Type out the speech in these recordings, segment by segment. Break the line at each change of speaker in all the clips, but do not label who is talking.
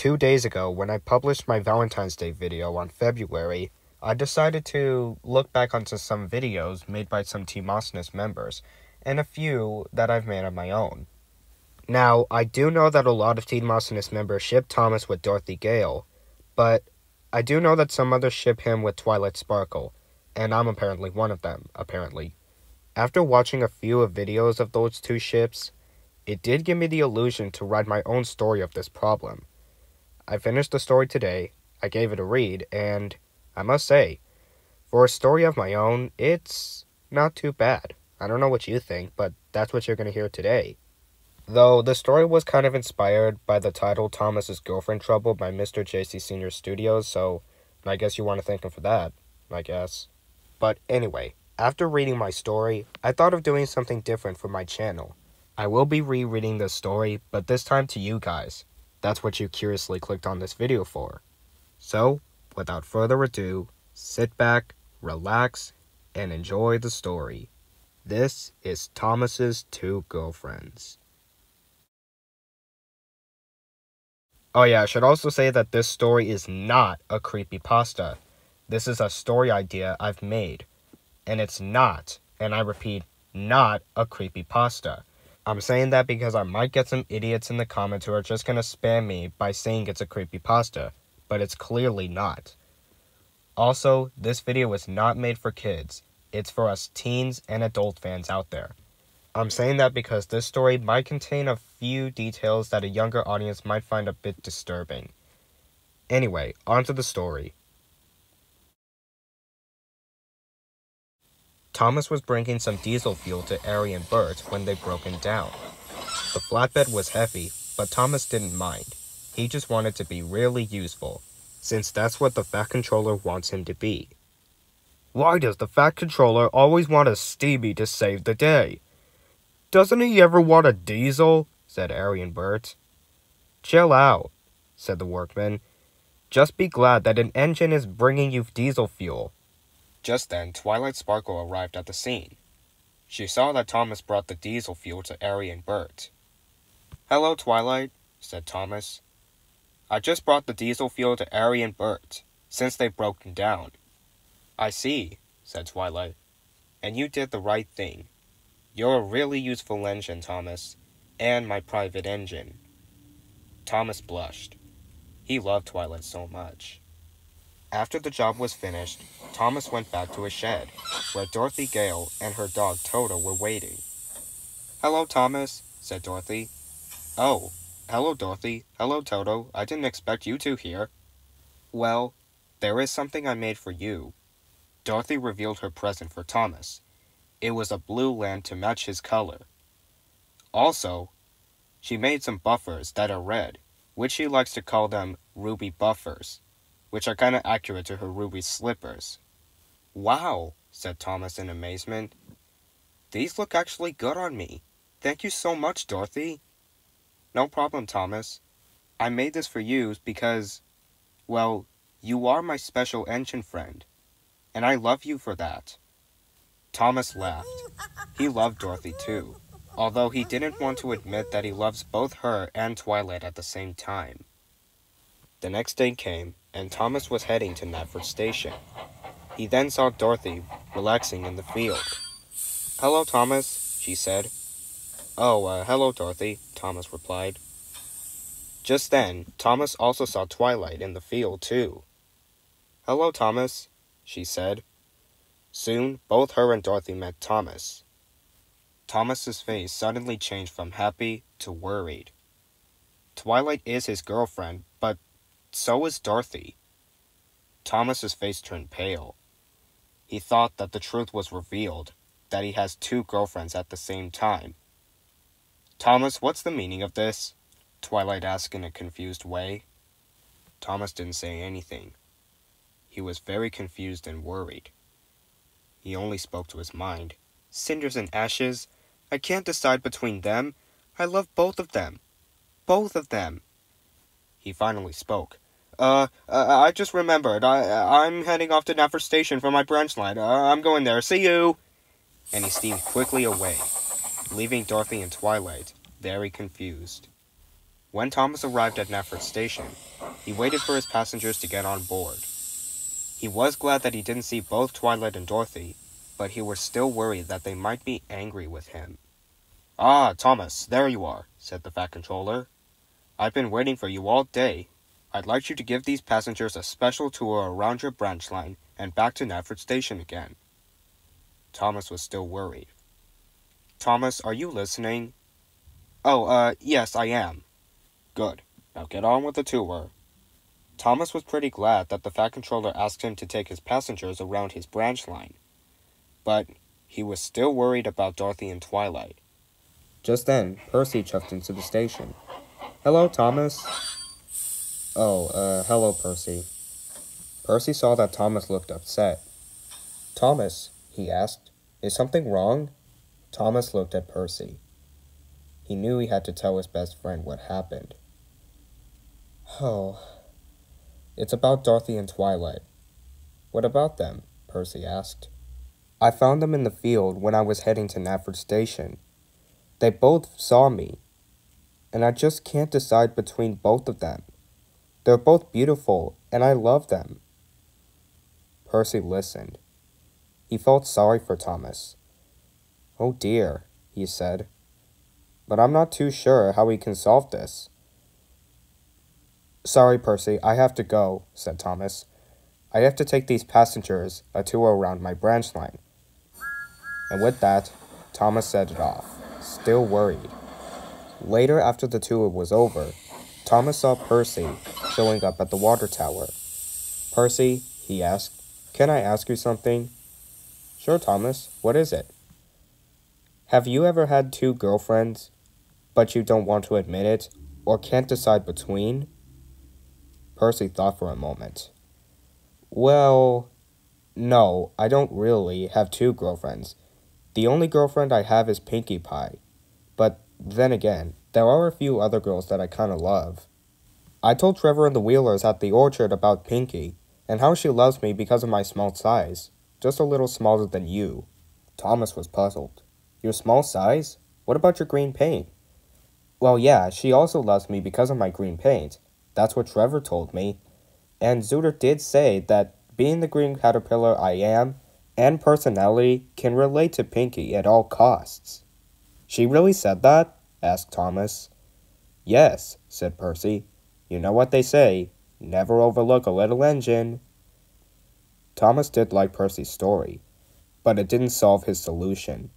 2 days ago, when I published my Valentine's Day video on February, I decided to look back onto some videos made by some Team Awesomeness members, and a few that I've made on my own. Now, I do know that a lot of Team Awesomeness members ship Thomas with Dorothy Gale, but I do know that some others ship him with Twilight Sparkle, and I'm apparently one of them, apparently. After watching a few videos of those two ships, it did give me the illusion to write my own story of this problem. I finished the story today, I gave it a read, and I must say, for a story of my own, it's not too bad. I don't know what you think, but that's what you're going to hear today. Though the story was kind of inspired by the title Thomas's Girlfriend Trouble by Mr. J.C. Senior Studios, so I guess you want to thank him for that, I guess. But anyway, after reading my story, I thought of doing something different for my channel. I will be rereading this story, but this time to you guys. That's what you curiously clicked on this video for. So, without further ado, sit back, relax, and enjoy the story. This is Thomas's Two Girlfriends. Oh yeah, I should also say that this story is not a creepypasta. This is a story idea I've made. And it's not, and I repeat, not a creepypasta. I'm saying that because I might get some idiots in the comments who are just gonna spam me by saying it's a creepypasta, but it's clearly not. Also, this video is not made for kids. It's for us teens and adult fans out there. I'm saying that because this story might contain a few details that a younger audience might find a bit disturbing. Anyway, on to the story. Thomas was bringing some diesel fuel to Ari and Bert when they broken down. The flatbed was heavy, but Thomas didn't mind. He just wanted to be really useful, since that's what the Fat Controller wants him to be. Why does the Fat Controller always want a Stevie to save the day? Doesn't he ever want a diesel? Said Ari and Bert. Chill out, said the workman. Just be glad that an engine is bringing you diesel fuel. Just then, Twilight Sparkle arrived at the scene. She saw that Thomas brought the diesel fuel to Ari and Bert. Hello, Twilight, said Thomas. I just brought the diesel fuel to Ari and Bert, since they've broken down. I see, said Twilight. And you did the right thing. You're a really useful engine, Thomas, and my private engine. Thomas blushed. He loved Twilight so much. After the job was finished, Thomas went back to his shed, where Dorothy Gale and her dog Toto were waiting. Hello, Thomas, said Dorothy. Oh, hello, Dorothy. Hello, Toto. I didn't expect you two here. Well, there is something I made for you. Dorothy revealed her present for Thomas. It was a blue lamp to match his color. Also, she made some buffers that are red, which she likes to call them ruby buffers, which are kind of accurate to her ruby slippers. Wow, said Thomas in amazement. These look actually good on me. Thank you so much, Dorothy. No problem, Thomas. I made this for you because, well, you are my special engine friend, and I love you for that. Thomas laughed. He loved Dorothy too, although he didn't want to admit that he loves both her and Twilight at the same time. The next day came, and Thomas was heading to Knapford Station. He then saw Dorothy relaxing in the field. Hello, Thomas, she said. Oh, hello, Dorothy, Thomas replied. Just then, Thomas also saw Twilight in the field too. Hello, Thomas, she said. Soon, both her and Dorothy met Thomas. Thomas's face suddenly changed from happy to worried. Twilight is his girlfriend, but so is Dorothy. Thomas's face turned pale. He thought that the truth was revealed, that he has two girlfriends at the same time. Thomas, what's the meaning of this? Twilight asked in a confused way. Thomas didn't say anything. He was very confused and worried. He only spoke to his mind. Cinders and ashes. I can't decide between them. I love both of them. Both of them. He finally spoke. I just remembered. I'm heading off to Knapford Station for my branch line. I'm going there. See you! And he steamed quickly away, leaving Dorothy and Twilight very confused. When Thomas arrived at Nafford Station, he waited for his passengers to get on board. He was glad that he didn't see both Twilight and Dorothy, but he was still worried that they might be angry with him. "Ah, Thomas, there you are," said the Fat Controller. "I've been waiting for you all day. I'd like you to give these passengers a special tour around your branch line and back to Nafford Station again." Thomas was still worried. "Thomas, are you listening?" "Oh, yes, I am." "Good. Now get on with the tour." Thomas was pretty glad that the Fat Controller asked him to take his passengers around his branch line. But he was still worried about Dorothy and Twilight. Just then, Percy chucked into the station. "Hello, Thomas." "Oh, hello, Percy." Percy saw that Thomas looked upset. "Thomas," he asked, "is something wrong?" Thomas looked at Percy. He knew he had to tell his best friend what happened. "Oh, it's about Dorothy and Twilight." "What about them?" Percy asked. "I found them in the field when I was heading to Nafford Station. They both saw me, and I just can't decide between both of them. They're both beautiful, and I love them." Percy listened. He felt sorry for Thomas. "Oh dear," he said, "but I'm not too sure how we can solve this." "Sorry, Percy, I have to go," said Thomas. "I have to take these passengers a tour around my branch line." And with that, Thomas set it off, still worried. Later, after the tour was over, Thomas saw Percy showing up at the water tower. "Percy," he asked, "can I ask you something?" "Sure, Thomas. What is it?" "Have you ever had two girlfriends, but you don't want to admit it, or can't decide between?" Percy thought for a moment. "Well, no, I don't really have two girlfriends. The only girlfriend I have is Pinkie Pie. But then again, there are a few other girls that I kinda love. I told Trevor and the Wheelers at the orchard about Pinkie, and how she loves me because of my small size, just a little smaller than you." Thomas was puzzled. "Your small size? What about your green paint?" "Well, yeah, she also loves me because of my green paint. That's what Trevor told me. And Zooter did say that being the green caterpillar I am, and personality, can relate to Pinkie at all costs." "She really said that?" asked Thomas. "Yes," said Percy. "You know what they say, never overlook a little engine." Thomas did like Percy's story, but it didn't solve his solution.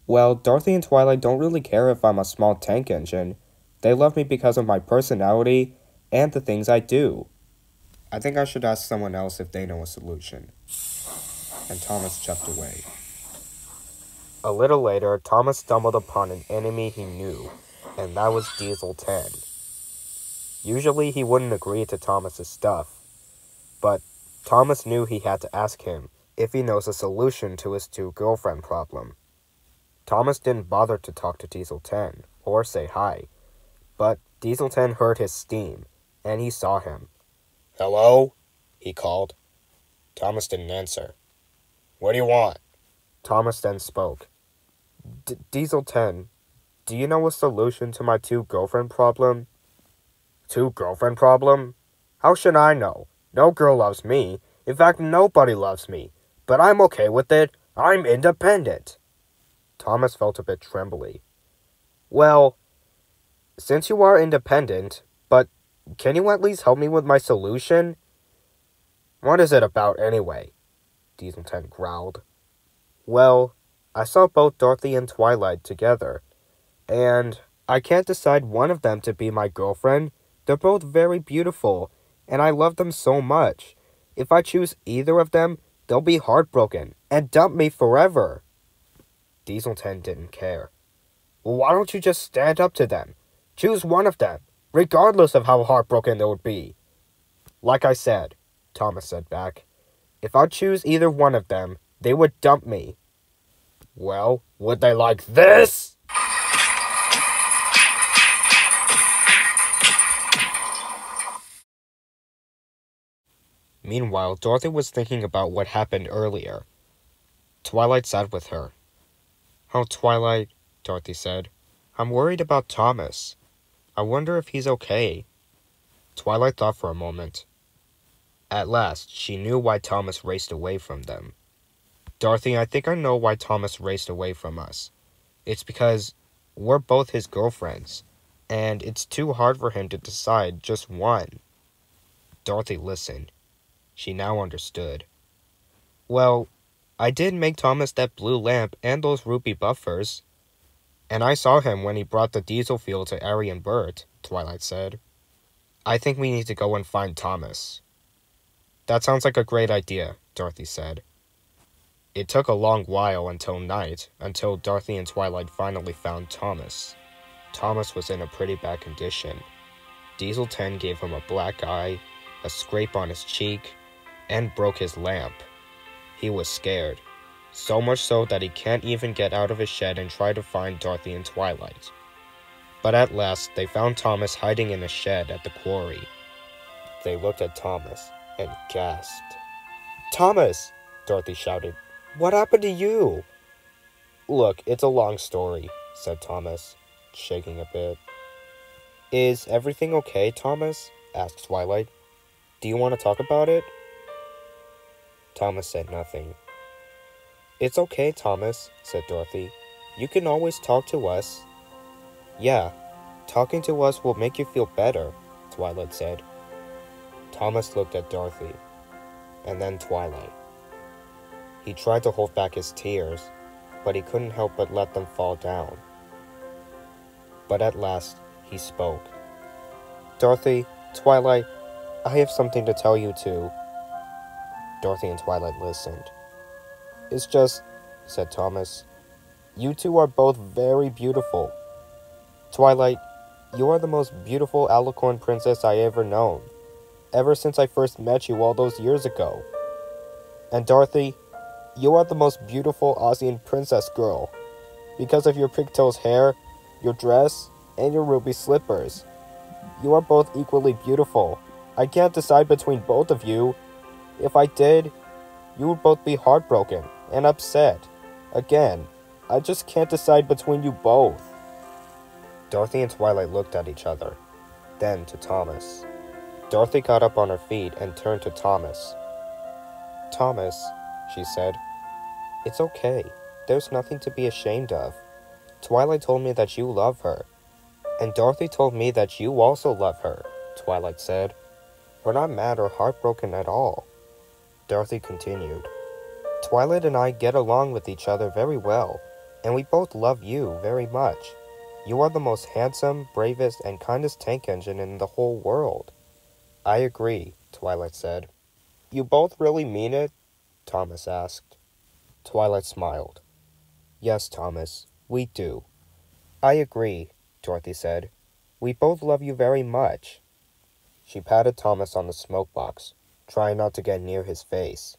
"Well, Dorothy and Twilight don't really care if I'm a small tank engine. They love me because of my personality and the things I do. I think I should ask someone else if they know a solution." And Thomas chucked away. A little later, Thomas stumbled upon an enemy he knew, and that was Diesel 10. Usually he wouldn't agree to Thomas's stuff, but Thomas knew he had to ask him if he knows a solution to his two-girlfriend problem. Thomas didn't bother to talk to Diesel 10 or say hi, but Diesel 10 heard his steam, and he saw him. "Hello?" he called. Thomas didn't answer. "What do you want?" Thomas then spoke. Diesel 10, do you know a solution to my two-girlfriend problem?" "Two-girlfriend problem? How should I know? No girl loves me. In fact, nobody loves me. But I'm okay with it. I'm independent." Thomas felt a bit trembly. "Well, since you are independent, but can you at least help me with my solution?" "What is it about, anyway?" Diesel 10 growled. "Well, I saw both Dorothy and Twilight together, and I can't decide one of them to be my girlfriend. They're both very beautiful, and I love them so much. If I choose either of them, they'll be heartbroken and dump me forever." Diesel 10 didn't care. "Well, why don't you just stand up to them? Choose one of them, regardless of how heartbroken they would be." "Like I said," Thomas said back, "if I choose either one of them, they would dump me." "Well, would they like this?" Meanwhile, Dorothy was thinking about what happened earlier. Twilight sat with her. "Oh, Twilight," Dorothy said, "I'm worried about Thomas." I wonder if he's okay. Twilight thought for a moment. At last, she knew why Thomas raced away from them. Dorothy, I think I know why Thomas raced away from us. It's because we're both his girlfriends, and it's too hard for him to decide just one. Dorothy listened. She now understood. Well, I did make Thomas that blue lamp and those ruby buffers. And I saw him when he brought the diesel fuel to Ari and Bert, Twilight said. I think we need to go and find Thomas. That sounds like a great idea, Dorothy said. It took a long while until night, until Dorothy and Twilight finally found Thomas. Thomas was in a pretty bad condition. Diesel 10 gave him a black eye, a scrape on his cheek, and broke his lamp. He was scared, so much so that he can't even get out of his shed and try to find Dorothy and Twilight. But at last, they found Thomas hiding in a shed at the quarry. They looked at Thomas and gasped. "Thomas!" Dorothy shouted. "What happened to you?" "Look, it's a long story," said Thomas, shaking a bit. "Is everything okay, Thomas?" asked Twilight. "Do you want to talk about it?" Thomas said nothing. "It's okay, Thomas," said Dorothy. "You can always talk to us." "Yeah, talking to us will make you feel better," Twilight said. Thomas looked at Dorothy, and then Twilight. He tried to hold back his tears, but he couldn't help but let them fall down. But at last, he spoke. "Dorothy, Twilight, I have something to tell you too." Dorothy and Twilight listened. "It's just," said Thomas, "you two are both very beautiful. Twilight, you are the most beautiful alicorn princess I ever known, ever since I first met you all those years ago. And Dorothy, you are the most beautiful Ozian princess girl, because of your pigtails hair, your dress, and your ruby slippers. You are both equally beautiful. I can't decide between both of you. If I did, you would both be heartbroken and upset. Again, I just can't decide between you both." Dorothy and Twilight looked at each other, then to Thomas. Dorothy got up on her feet and turned to Thomas. "Thomas," she said, "it's okay. There's nothing to be ashamed of. Twilight told me that you love her. And Dorothy told me that you also love her," Twilight said. "We're not mad or heartbroken at all." Dorothy continued. "Twilight and I get along with each other very well, and we both love you very much. You are the most handsome, bravest, and kindest tank engine in the whole world." "I agree," Twilight said. "You both really mean it?" Thomas asked. Twilight smiled. "Yes, Thomas, we do." "I agree," Dorothy said. "We both love you very much." She patted Thomas on the smoke box, trying not to get near his face.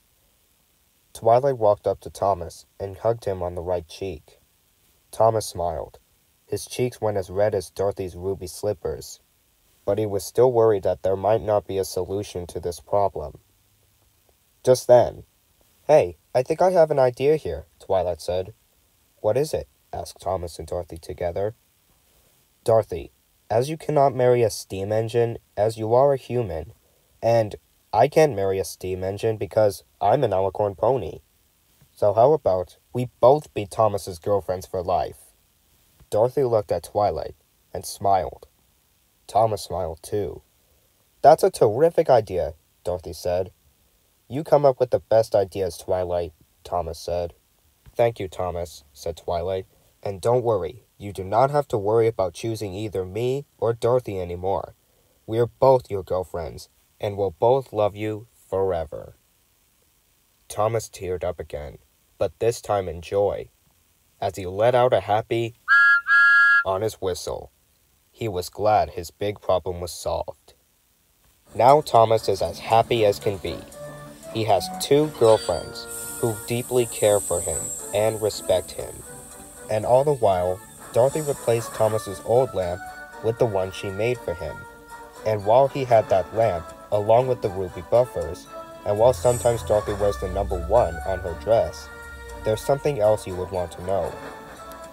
Twilight walked up to Thomas and hugged him on the right cheek. Thomas smiled. His cheeks went as red as Dorothy's ruby slippers, but he was still worried that there might not be a solution to this problem. Just then, "Hey, I think I have an idea here," Twilight said. "What is it?" asked Thomas and Dorothy together. "Dorothy, as you cannot marry a steam engine, as you are a human, and I can't marry a steam engine because I'm an alicorn pony. So how about we both be Thomas's girlfriends for life?" Dorothy looked at Twilight and smiled. Thomas smiled too. "That's a terrific idea," Dorothy said. "You come up with the best ideas, Twilight," Thomas said. "Thank you, Thomas," said Twilight. "And don't worry, you do not have to worry about choosing either me or Dorothy anymore. We are both your girlfriends, and we'll both love you forever." Thomas teared up again, but this time in joy, as he let out a happy on his whistle. He was glad his big problem was solved. Now Thomas is as happy as can be. He has 2 girlfriends who deeply care for him and respect him. And all the while, Dorothy replaced Thomas's old lamp with the one she made for him. And while he had that lamp, along with the ruby buffers, and while sometimes Dorothy wears the number 1 on her dress, there's something else you would want to know.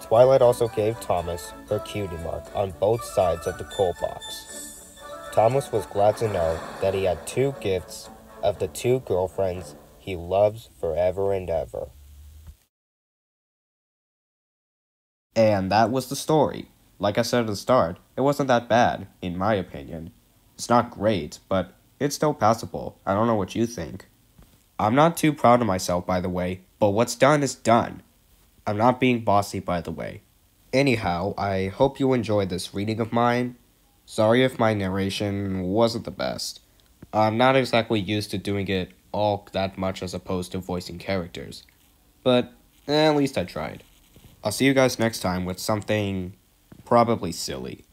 Twilight also gave Thomas her cutie mark on both sides of the coal box. Thomas was glad to know that he had 2 gifts of the 2 girlfriends he loves forever and ever. And that was the story. Like I said at the start, it wasn't that bad, in my opinion. It's not great, but it's still passable. I don't know what you think. I'm not too proud of myself, by the way, but what's done is done. I'm not being bossy, by the way. Anyhow, I hope you enjoyed this reading of mine. Sorry if my narration wasn't the best. I'm not exactly used to doing it all that much as opposed to voicing characters. But at least I tried. I'll see you guys next time with something probably silly.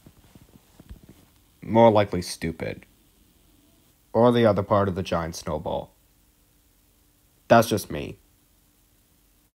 More likely stupid. Or the other part of the giant snowball. That's just me.